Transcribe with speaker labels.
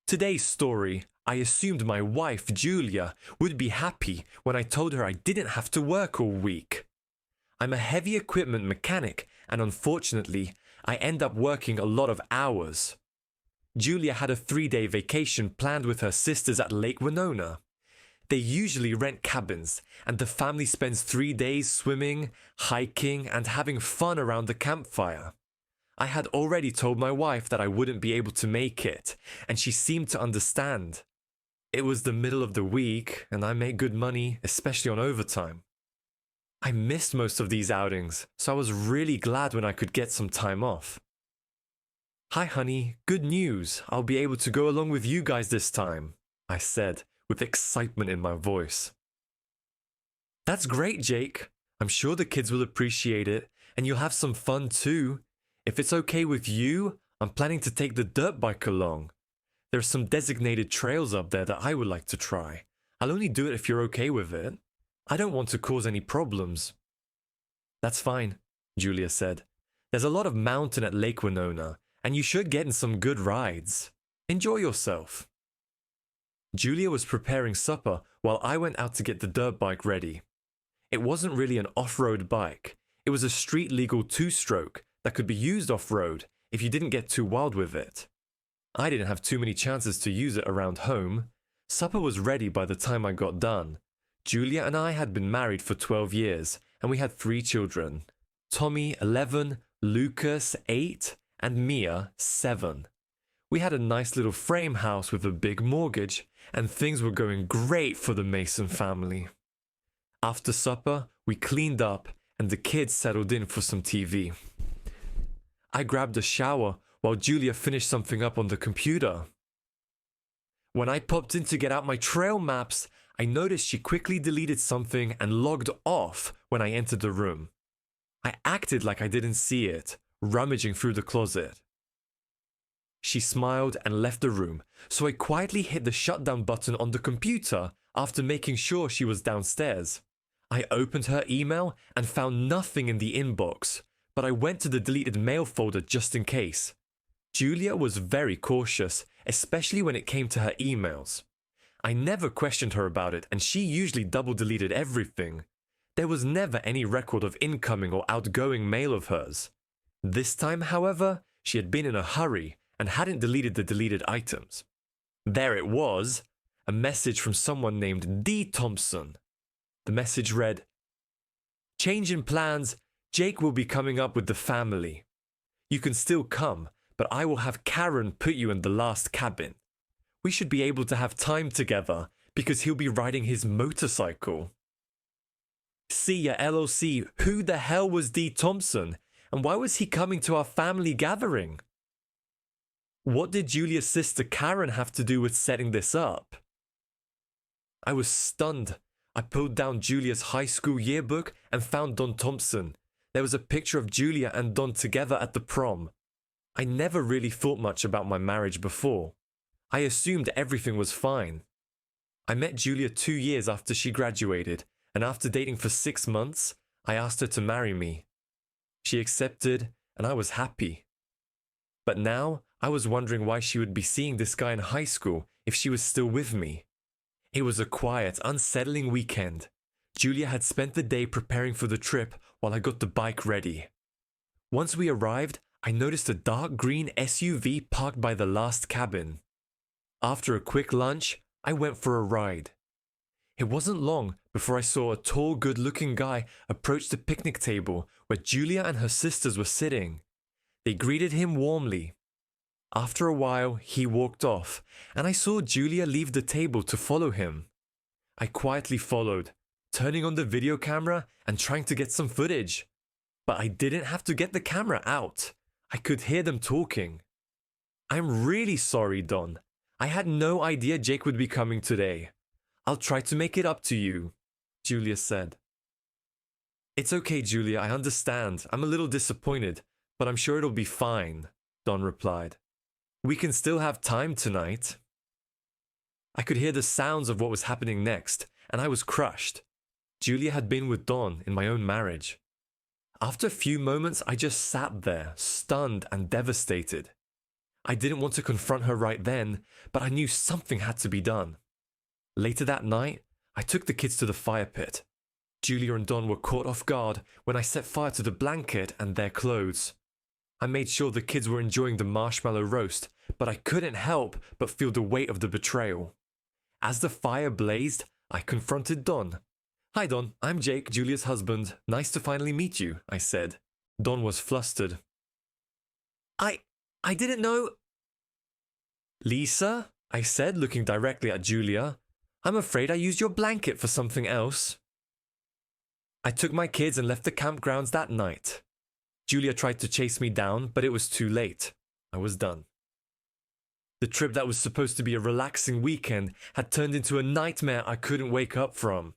Speaker 1: Today's story, I assumed my wife, Julia, would be happy when I told her I didn't have to work all week. I'm a heavy equipment mechanic, and unfortunately, I end up working a lot of hours. Julia had a 3-day vacation planned with her sisters at Lake Winona. They usually rent cabins, and the family spends 3 days swimming, hiking, and having fun around the campfire. I had already told my wife that I wouldn't be able to make it, and she seemed to understand. It was the middle of the week, and I make good money, especially on overtime. I missed most of these outings, so I was really glad when I could get some time off. "Hi honey, good news, I'll be able to go along with you guys this time," I said, with excitement in my voice. "That's great, Jake. I'm sure the kids will appreciate it, and you'll have some fun too. If it's okay with you, I'm planning to take the dirt bike along. There are some designated trails up there that I would like to try. I'll only do it if you're okay with it. I don't want to cause any problems." "That's fine," Julia said. "There's a lot of mountain at Lake Winona, and you should get in some good rides. Enjoy yourself." Julia was preparing supper while I went out to get the dirt bike ready. It wasn't really an off-road bike. It was a street-legal 2-stroke that could be used off-road if you didn't get too wild with it. I didn't have too many chances to use it around home. Supper was ready by the time I got done. Julia and I had been married for 12 years, and we had 3 children. Tommy, 11, Lucas, 8, and Mia, 7. We had a nice little frame house with a big mortgage, and things were going great for the Mason family. After supper, we cleaned up, and the kids settled in for some TV. I grabbed a shower while Julia finished something up on the computer. When I popped in to get out my trail maps, I noticed she quickly deleted something and logged off when I entered the room. I acted like I didn't see it, rummaging through the closet. She smiled and left the room, so I quietly hit the shutdown button on the computer after making sure she was downstairs. I opened her email and found nothing in the inbox, but I went to the deleted mail folder just in case. Julia was very cautious, especially when it came to her emails. I never questioned her about it, and she usually double-deleted everything. There was never any record of incoming or outgoing mail of hers. This time, however, she had been in a hurry and hadn't deleted the deleted items. There it was, a message from someone named D. Thompson. The message read, "Change in plans, Jake will be coming up with the family. You can still come, but I will have Karen put you in the last cabin. We should be able to have time together because he'll be riding his motorcycle." See ya, LOC, who the hell was D. Thompson? And why was he coming to our family gathering? What did Julia's sister Karen have to do with setting this up? I was stunned. I pulled down Julia's high school yearbook and found Don Thompson. There was a picture of Julia and Don together at the prom. I never really thought much about my marriage before. I assumed everything was fine. I met Julia 2 years after she graduated, and after dating for 6 months, I asked her to marry me. She accepted, and I was happy. But now, I was wondering why she would be seeing this guy in high school if she was still with me. It was a quiet, unsettling weekend. Julia had spent the day preparing for the trip while I got the bike ready. Once we arrived, I noticed a dark green SUV parked by the last cabin. After a quick lunch, I went for a ride. It wasn't long before I saw a tall, good-looking guy approach the picnic table where Julia and her sisters were sitting. They greeted him warmly. After a while, he walked off, and I saw Julia leave the table to follow him. I quietly followed, turning on the video camera and trying to get some footage. But I didn't have to get the camera out. I could hear them talking. "I'm really sorry, Don. I had no idea Jake would be coming today. I'll try to make it up to you," Julia said. "It's okay, Julia, I understand. I'm a little disappointed, but I'm sure it'll be fine," Don replied. "We can still have time tonight." I could hear the sounds of what was happening next, and I was crushed. Julia had been with Don in my own marriage. After a few moments, I just sat there, stunned and devastated. I didn't want to confront her right then, but I knew something had to be done. Later that night, I took the kids to the fire pit. Julia and Don were caught off guard when I set fire to the blanket and their clothes. I made sure the kids were enjoying the marshmallow roast, but I couldn't help but feel the weight of the betrayal. As the fire blazed, I confronted Don. "Hi Don, I'm Jake, Julia's husband. Nice to finally meet you," I said. Don was flustered. I didn't know. "Lisa," I said, looking directly at Julia, "I'm afraid I used your blanket for something else." I took my kids and left the campgrounds that night. Julia tried to chase me down, but it was too late. I was done. The trip that was supposed to be a relaxing weekend had turned into a nightmare I couldn't wake up from.